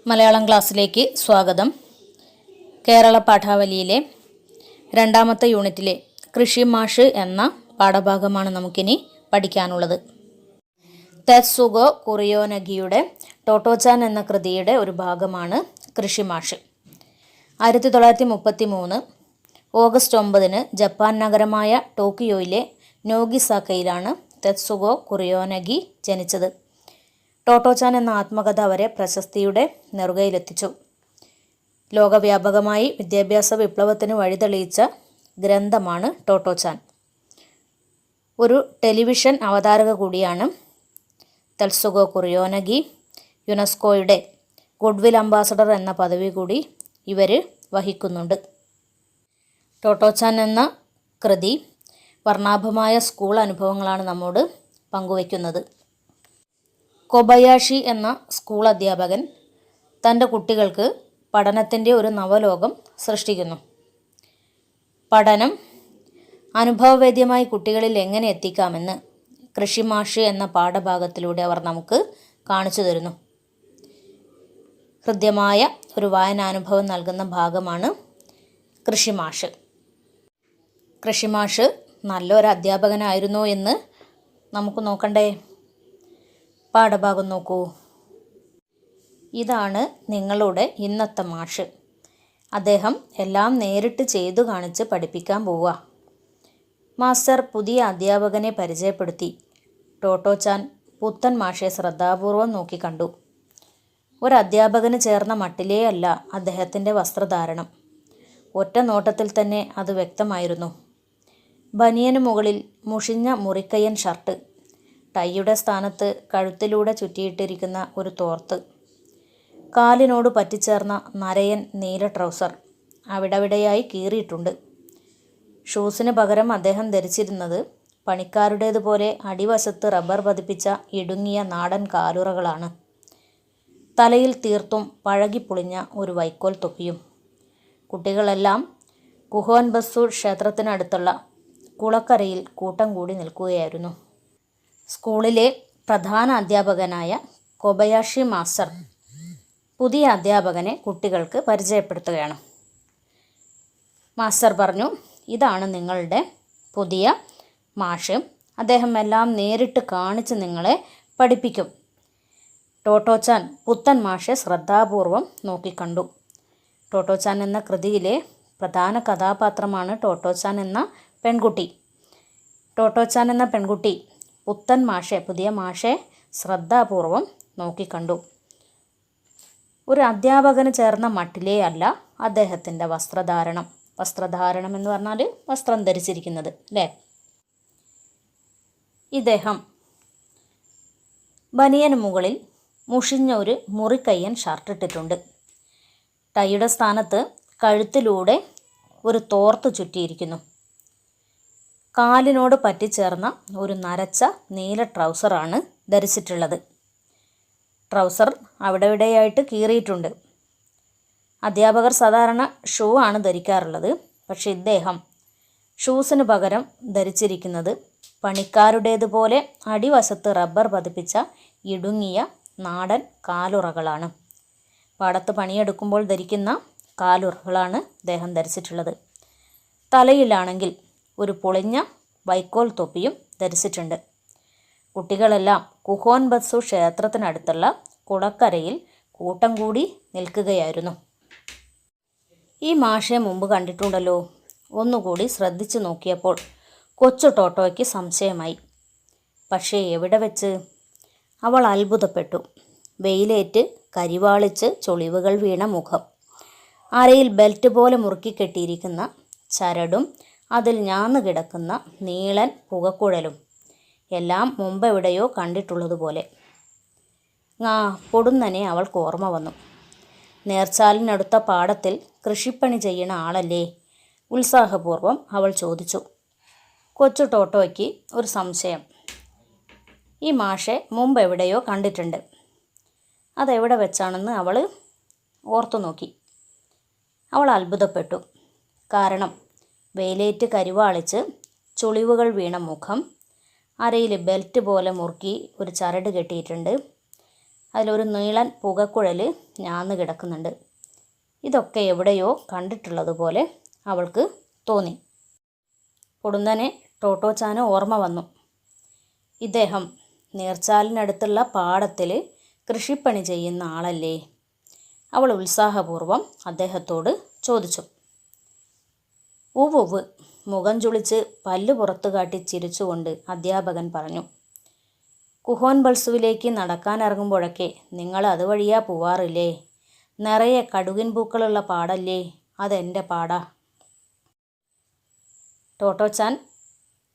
മലയാളം ക്ലാസ്സിലേക്ക് സ്വാഗതം. കേരള പാഠാവലിയിലെ രണ്ടാമത്തെ യൂണിറ്റിലെ കൃഷി മാഷ് എന്ന പാഠഭാഗമാണ് നമുക്കിനി പഠിക്കാനുള്ളത്. തെത്സുഗോ കുറിയോനഗിയുടെ ടോട്ടോചാൻ എന്ന കൃതിയുടെ ഒരു ഭാഗമാണ് കൃഷി മാഷ്. 1933 ഓഗസ്റ്റ് 9 ജപ്പാൻ നഗരമായ ടോക്കിയോയിലെ നോഗിസാക്കയിലാണ് തെത്സുഗോ കുറിയോനഗി ജനിച്ചത്. ടോട്ടോചാൻ എന്ന ആത്മകഥ അവരെ പ്രശസ്തിയുടെ നെറുകയിലെത്തിച്ചു. ലോകവ്യാപകമായി വിദ്യാഭ്യാസ വിപ്ലവത്തിന് വഴിതെളിയിച്ച ഗ്രന്ഥമാണ് ടോട്ടോചാൻ. ഒരു ടെലിവിഷൻ അവതാരക കൂടിയാണ് തെത്സുഗോ കുറിയോനഗി. യുനെസ്കോയുടെ ഗുഡ്വിൽ അംബാസഡർ എന്ന പദവി കൂടി ഇവർ വഹിക്കുന്നുണ്ട്. ടോട്ടോചാൻ എന്ന കൃതി വർണ്ണാഭമായ സ്കൂൾ അനുഭവങ്ങളാണ് നമ്മോട് പങ്കുവയ്ക്കുന്നത്. കൊബയാഷി എന്ന സ്കൂൾ അധ്യാപകൻ തൻ്റെ കുട്ടികൾക്ക് പഠനത്തിൻ്റെ ഒരു നവലോകം സൃഷ്ടിക്കുന്നു. പഠനം അനുഭവവേദ്യമായി കുട്ടികളിൽ എങ്ങനെ എത്തിക്കാമെന്ന് കൃഷി മാഷ് എന്ന പാഠഭാഗത്തിലൂടെ അവർ നമുക്ക് കാണിച്ചു തരുന്നു. ഹൃദ്യമായ ഒരു വായനാനുഭവം നൽകുന്ന ഭാഗമാണ് കൃഷി മാഷ്. കൃഷി മാഷ് നല്ലൊരു അധ്യാപകനായിരുന്നോ എന്ന് നമുക്ക് നോക്കണ്ടേ? പാഠഭാഗം നോക്കൂ. ഇതാണ് നിങ്ങളുടെ ഇന്നത്തെ മാഷ്. അദ്ദേഹം എല്ലാം നേരിട്ട് ചെയ്തു കാണിച്ച് പഠിപ്പിക്കാൻ പോവുക. മാസ്റ്റർ പുതിയ അധ്യാപകനെ പരിചയപ്പെടുത്തി. ടോട്ടോചാൻ പുത്തൻ മാഷെ ശ്രദ്ധാപൂർവം നോക്കിക്കണ്ടു. ഒരു അധ്യാപകന് ചേർന്ന മട്ടിലേ അല്ല അദ്ദേഹത്തിൻ്റെ വസ്ത്രധാരണം. ഒറ്റ നോട്ടത്തിൽ തന്നെ അത് വ്യക്തമായിരുന്നു. ബനിയന് മുകളിൽ മുഷിഞ്ഞ മുറിക്കയ്യൻ ഷർട്ട്, ടൈയുടെ സ്ഥാനത്ത് കഴുത്തിലൂടെ ചുറ്റിയിട്ടിരിക്കുന്ന ഒരു തോർത്ത്, കാലിനോട് പറ്റിച്ചേർന്ന നരയൻ നീല ട്രൗസർ അവിടവിടെയായി കീറിയിട്ടുണ്ട്. ഷൂസിന് പകരം അദ്ദേഹം ധരിച്ചിരുന്നത് പണിക്കാരുടേതുപോലെ അടിവശത്ത് റബ്ബർ പതിപ്പിച്ച ഇടുങ്ങിയ നാടൻ കാലുറകളാണ്. തലയിൽ തീർത്തും പഴകിപ്പൊളിഞ്ഞ ഒരു വൈക്കോൽ തൊപ്പിയും. കുട്ടികളെല്ലാം കുഹോൻബസു ക്ഷേത്രത്തിനടുത്തുള്ള കുളക്കരയിൽ കൂട്ടം കൂടി നിൽക്കുകയായിരുന്നു. സ്കൂളിലെ പ്രധാന അധ്യാപകനായ കൊബയാഷി മാസ്റ്റർ പുതിയ അധ്യാപകനെ കുട്ടികൾക്ക് പരിചയപ്പെടുത്തുകയാണ്. മാസ്റ്റർ പറഞ്ഞു, ഇതാണ് നിങ്ങളുടെ പുതിയ മാഷ്. അദ്ദേഹം എല്ലാം നേരിട്ട് കാണിച്ച് നിങ്ങളെ പഠിപ്പിക്കും. ടോട്ടോചാൻ പുത്തൻ മാഷെ ശ്രദ്ധാപൂർവം നോക്കിക്കണ്ടു. ടോട്ടോചാൻ എന്ന കൃതിയിലെ പ്രധാന കഥാപാത്രമാണ് ടോട്ടോചാൻ എന്ന പെൺകുട്ടി. ടോട്ടോചാൻ എന്ന പെൺകുട്ടി പുത്തൻ മാഷെ, പുതിയ മാഷെ ശ്രദ്ധാപൂർവം നോക്കിക്കണ്ടു. ഒരു അധ്യാപകന് ചേർന്ന മട്ടിലേ അല്ല അദ്ദേഹത്തിൻ്റെ വസ്ത്രധാരണം. വസ്ത്രധാരണം എന്ന് പറഞ്ഞാൽ വസ്ത്രം ധരിച്ചിരിക്കുന്നത് അല്ലേ? ഇദ്ദേഹം ബനിയന് മുകളിൽ മുഷിഞ്ഞ ഒരു മുറിക്കയ്യൻ ഷർട്ട് ഇട്ടിട്ടുണ്ട്. ടൈയുടെ സ്ഥാനത്ത് കഴുത്തിലൂടെ ഒരു തോർത്ത് ചുറ്റിയിരിക്കുന്നു. കാലിനോട് പറ്റിച്ചേർന്ന ഒരു നരച്ച നീല ട്രൗസറാണ് ധരിച്ചിട്ടുള്ളത്. ട്രൗസർ അവിടെയായിട്ട് കീറിയിട്ടുണ്ട്. അധ്യാപകർ സാധാരണ ഷൂ ആണ് ധരിക്കാറുള്ളത്. പക്ഷേ ഇദ്ദേഹം ഷൂസിന് പകരം ധരിച്ചിരിക്കുന്നത് പണിക്കാരുടേതുപോലെ അടിവശത്ത് റബ്ബർ പതിപ്പിച്ച ഇടുങ്ങിയ നാടൻ കാലുറകളാണ്. പാടത്ത് പണിയെടുക്കുമ്പോൾ ധരിക്കുന്ന കാലുറകളാണ് അദ്ദേഹം ധരിച്ചിട്ടുള്ളത്. തലയിലാണെങ്കിൽ ഒരു പൊളിഞ്ഞ വൈക്കോൽ തൊപ്പിയും ധരിച്ചിട്ടുണ്ട്. കുട്ടികളെല്ലാം കുഹോൻബസു ക്ഷേത്രത്തിനടുത്തുള്ള കുളക്കരയിൽ കൂട്ടം കൂടി നിൽക്കുകയായിരുന്നു. ഈ മാഷെ മുമ്പ് കണ്ടിട്ടുണ്ടല്ലോ. ഒന്നുകൂടി ശ്രദ്ധിച്ചു നോക്കിയപ്പോൾ കൊച്ചു ടോട്ടോയ്ക്ക് സംശയമായി. പക്ഷേ എവിടെ വെച്ച്? അവൾ അത്ഭുതപ്പെട്ടു. വെയിലേറ്റ് കരിവാളിച്ച് ചുളിവുകൾ വീണ മുഖം, അരയിൽ ബെൽറ്റ് പോലെ മുറുക്കി കെട്ടിയിരിക്കുന്ന ചരടും അതിൽ ഞാന്നു കിടക്കുന്ന നീളൻ പുകക്കുഴലും എല്ലാം മുമ്പെവിടെയോ കണ്ടിട്ടുള്ളതുപോലെ. പൊടുന്നനെ അവൾക്ക് ഓർമ്മ വന്നു. നേർച്ചാലിനടുത്ത പാടത്തിൽ കൃഷിപ്പണി ചെയ്യണ ആളല്ലേ? ഉത്സാഹപൂർവ്വം അവൾ ചോദിച്ചു. കൊച്ചു ടോട്ടോയ്ക്ക് ഒരു സംശയം. ഈ മാഷെ മുമ്പെവിടെയോ കണ്ടിട്ടുണ്ട്. അതെവിടെ വെച്ചാണെന്ന് അവൾ ഓർത്തു നോക്കി. അവൾ അത്ഭുതപ്പെട്ടു. കാരണം വെയിലേറ്റ് കരിവാളിച്ച് ചുളിവുകൾ വീണ മുഖം, അരയിൽ ബെൽറ്റ് പോലെ മുറുക്കി ഒരു ചരട് കെട്ടിയിട്ടുണ്ട്. അതിലൊരു നീളൻ പുകക്കുഴൽ ഞാന്ന് കിടക്കുന്നുണ്ട്. ഇതൊക്കെ എവിടെയോ കണ്ടിട്ടുള്ളതുപോലെ അവൾക്ക് തോന്നി. പൊടുന്നനെ ടോട്ടോച്ചാന് ഓർമ്മ വന്നു. ഇദ്ദേഹം നീർച്ചാലിനടുത്തുള്ള പാടത്തിൽ കൃഷിപ്പണി ചെയ്യുന്ന ആളല്ലേ? അവൾ ഉത്സാഹപൂർവ്വം അദ്ദേഹത്തോട് ചോദിച്ചു. ഉവ്വ് മുഖം ചുളിച്ച് പല്ല് പുറത്തു കാട്ടി ചിരിച്ചുകൊണ്ട് അധ്യാപകൻ പറഞ്ഞു. കുഹോൻ ബൾസുവിലേക്ക് നടക്കാനിറങ്ങുമ്പോഴൊക്കെ നിങ്ങൾ അതുവഴിയാ പോവാറില്ലേ? നിറയെ കടുകിൻ പൂക്കളുള്ള പാടല്ലേ? അതെൻ്റെ പാടാ. ടോട്ടോച്ചാൻ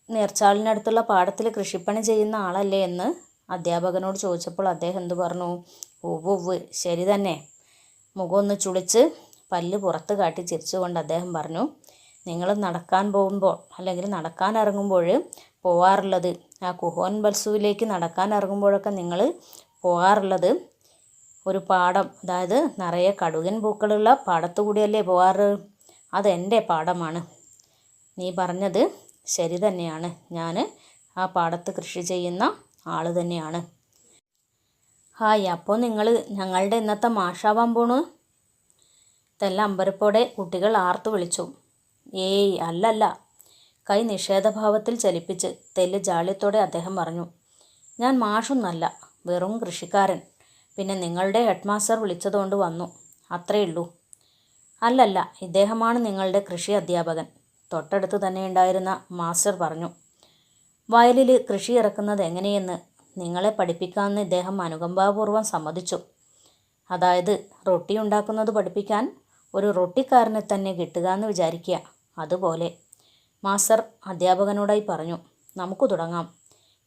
നീർച്ചാലിനടുത്തുള്ള പാടത്തിൽ കൃഷിപ്പണി ചെയ്യുന്ന ആളല്ലേ എന്ന് അധ്യാപകനോട് ചോദിച്ചപ്പോൾ അദ്ദേഹം എന്തു പറഞ്ഞു? ഉവ്വ് ശരി തന്നെ. മുഖമൊന്ന് ചുളിച്ച് പല്ല് പുറത്ത് കാട്ടി ചിരിച്ചുകൊണ്ട് അദ്ദേഹം പറഞ്ഞു. നിങ്ങൾ നടക്കാൻ പോകുമ്പോൾ അല്ലെങ്കിൽ നടക്കാൻ ഇറങ്ങുമ്പോൾ പോവാറുള്ളത്, ആ കുഹോൻ ബൽസുവിലേക്ക് നടക്കാൻ ഇറങ്ങുമ്പോഴൊക്കെ നിങ്ങൾ പോകാറുള്ളത് ഒരു പാടം, അതായത് നിറയെ കടുകൻ പൂക്കളുള്ള പാടത്തു കൂടിയല്ലേ പോവാറ്? അതെൻ്റെ പാടമാണ്. നീ പറഞ്ഞത് ശരി തന്നെയാണ്. ഞാൻ ആ പാടത്ത് കൃഷി ചെയ്യുന്ന ആൾ തന്നെയാണ്. ഹായ്, അപ്പോൾ നിങ്ങൾ ഞങ്ങളുടെ ഇന്നത്തെ മാഷാവാൻ പോണു? ഇതെല്ലാം അമ്പരപ്പോടെ കുട്ടികൾ ആർത്തു വിളിച്ചു. ഏയ് അല്ലല്ല. കൈ നിഷേധഭാവത്തിൽ ചലിപ്പിച്ച് തെല്ല് ജാള്യത്തോടെ അദ്ദേഹം പറഞ്ഞു. ഞാൻ മാഷൊന്നല്ല, വെറും കൃഷിക്കാരൻ. പിന്നെ നിങ്ങളുടെ ഹെഡ് മാസ്റ്റർ വിളിച്ചതുകൊണ്ട് വന്നു, അത്രയുള്ളൂ. അല്ലല്ല, ഇദ്ദേഹമാണ് നിങ്ങളുടെ കൃഷി അധ്യാപകൻ, തൊട്ടടുത്ത് തന്നെ ഉണ്ടായിരുന്ന മാസ്റ്റർ പറഞ്ഞു. വയലിൽ കൃഷി ഇറക്കുന്നത് എങ്ങനെയെന്ന് നിങ്ങളെ പഠിപ്പിക്കാമെന്ന് ഇദ്ദേഹം അനുകമ്പാപൂർവ്വം സമ്മതിച്ചു. അതായത് റൊട്ടി ഉണ്ടാക്കുന്നത് പഠിപ്പിക്കാൻ ഒരു റൊട്ടിക്കാരനെ തന്നെ കിട്ടുക എന്ന് വിചാരിക്കുക. അതുപോലെ മാസ്റ്റർ അധ്യാപകനോടായി പറഞ്ഞു. നമുക്ക് തുടങ്ങാം.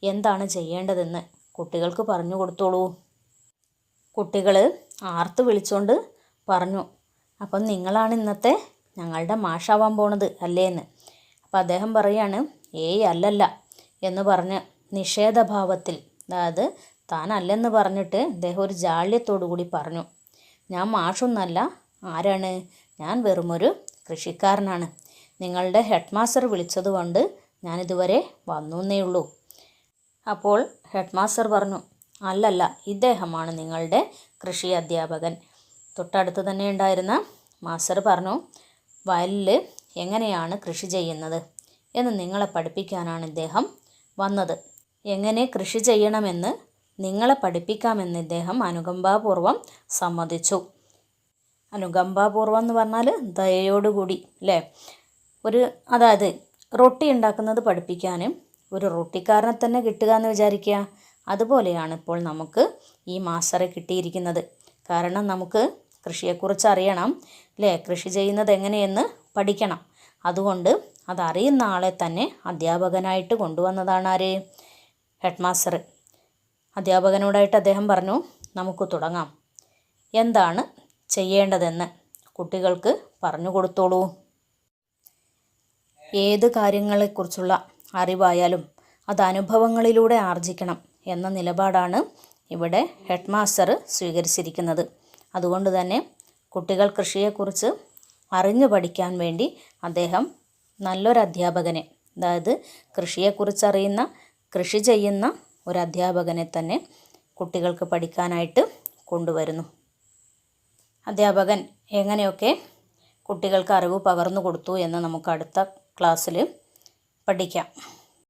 എന്താണ് ചെയ്യേണ്ടതെന്ന് കുട്ടികൾക്ക് പറഞ്ഞു കൊടുത്തോളൂ. കുട്ടികൾ ആർത്ത് വിളിച്ചുകൊണ്ട് പറഞ്ഞു. അപ്പം നിങ്ങളാണ് ഇന്നത്തെ ഞങ്ങളുടെ മാഷാവാൻ പോണത് അല്ലേ എന്ന്. അപ്പം അദ്ദേഹം പറയാണ്, ഏയ് അല്ലല്ല എന്ന് പറഞ്ഞ് നിഷേധഭാവത്തിൽ, അതായത് താൻ അല്ലെന്ന് പറഞ്ഞിട്ട് അദ്ദേഹം ഒരു ജാള്യത്തോടു കൂടി പറഞ്ഞു. ഞാൻ മാഷൊന്നല്ല. ആരാണ്? ഞാൻ വെറുമൊരു കൃഷിക്കാരനാണ്. നിങ്ങളുടെ ഹെഡ് മാസ്റ്റർ വിളിച്ചതുകൊണ്ട് ഞാനിതുവരെ വന്നേ ഉള്ളൂ. അപ്പോൾ ഹെഡ് മാസ്റ്റർ പറഞ്ഞു, അല്ലല്ല, ഇദ്ദേഹമാണ് നിങ്ങളുടെ കൃഷി അധ്യാപകൻ. തൊട്ടടുത്ത് തന്നെ ഉണ്ടായിരുന്ന മാസ്റ്റർ പറഞ്ഞു, വയലിൽ എങ്ങനെയാണ് കൃഷി ചെയ്യുന്നത് എന്ന് നിങ്ങളെ പഠിപ്പിക്കാനാണ് ഇദ്ദേഹം വന്നത്. എങ്ങനെ കൃഷി ചെയ്യണമെന്ന് നിങ്ങളെ പഠിപ്പിക്കാമെന്ന് ഇദ്ദേഹം അനുകമ്പാപൂർവ്വം സമ്മതിച്ചു. അനുകമ്പാപൂർവ്വം എന്ന് പറഞ്ഞാൽ ദയയോടുകൂടി അല്ലേ? അതായത് റൊട്ടി ഉണ്ടാക്കുന്നത് പഠിപ്പിക്കാനും ഒരു റൊട്ടിക്കാരനെ തന്നെ കിട്ടുക എന്ന് വിചാരിക്കുക. അതുപോലെയാണ് ഇപ്പോൾ നമുക്ക് ഈ മാസ്റ്ററെ കിട്ടിയിരിക്കുന്നത്. കാരണം നമുക്ക് കൃഷിയെക്കുറിച്ച് അറിയണം അല്ലേ? കൃഷി ചെയ്യുന്നത് എങ്ങനെയെന്ന് പഠിക്കണം. അതുകൊണ്ട് അതറിയുന്ന ആളെ തന്നെ അധ്യാപകനായിട്ട് കൊണ്ടുവന്നതാണ് ആര്? Head master. അധ്യാപകനോടായിട്ട് അദ്ദേഹം പറഞ്ഞു, നമുക്ക് തുടങ്ങാം. എന്താണ് ചെയ്യേണ്ടതെന്ന് കുട്ടികൾക്ക് പറഞ്ഞു കൊടുത്തോളൂ. ഏത് കാര്യങ്ങളെക്കുറിച്ചുള്ള അറിവായാലും അത് അനുഭവങ്ങളിലൂടെ ആർജിക്കണം എന്ന നിലപാടാണ് ഇവിടെ ഹെഡ് മാസ്റ്റർ സ്വീകരിച്ചിരിക്കുന്നത്. അതുകൊണ്ട് തന്നെ കുട്ടികൾ കൃഷിയെക്കുറിച്ച് അറിഞ്ഞു പഠിക്കാൻ വേണ്ടി അദ്ദേഹം നല്ലൊരു അധ്യാപകനെ, അതായത് കൃഷിയെക്കുറിച്ചറിയുന്ന, കൃഷി ചെയ്യുന്ന ഒരു അധ്യാപകനെ തന്നെ കുട്ടികൾക്ക് പഠിക്കാനായിട്ട് കൊണ്ടുവരുന്നു. അധ്യാപകൻ എങ്ങനെയൊക്കെ കുട്ടികൾക്ക് അറിവ് പകർന്നു കൊടുത്തു എന്ന് നമുക്ക് അടുത്ത ക്ലാസ്സിൽ പഠിക്കാം.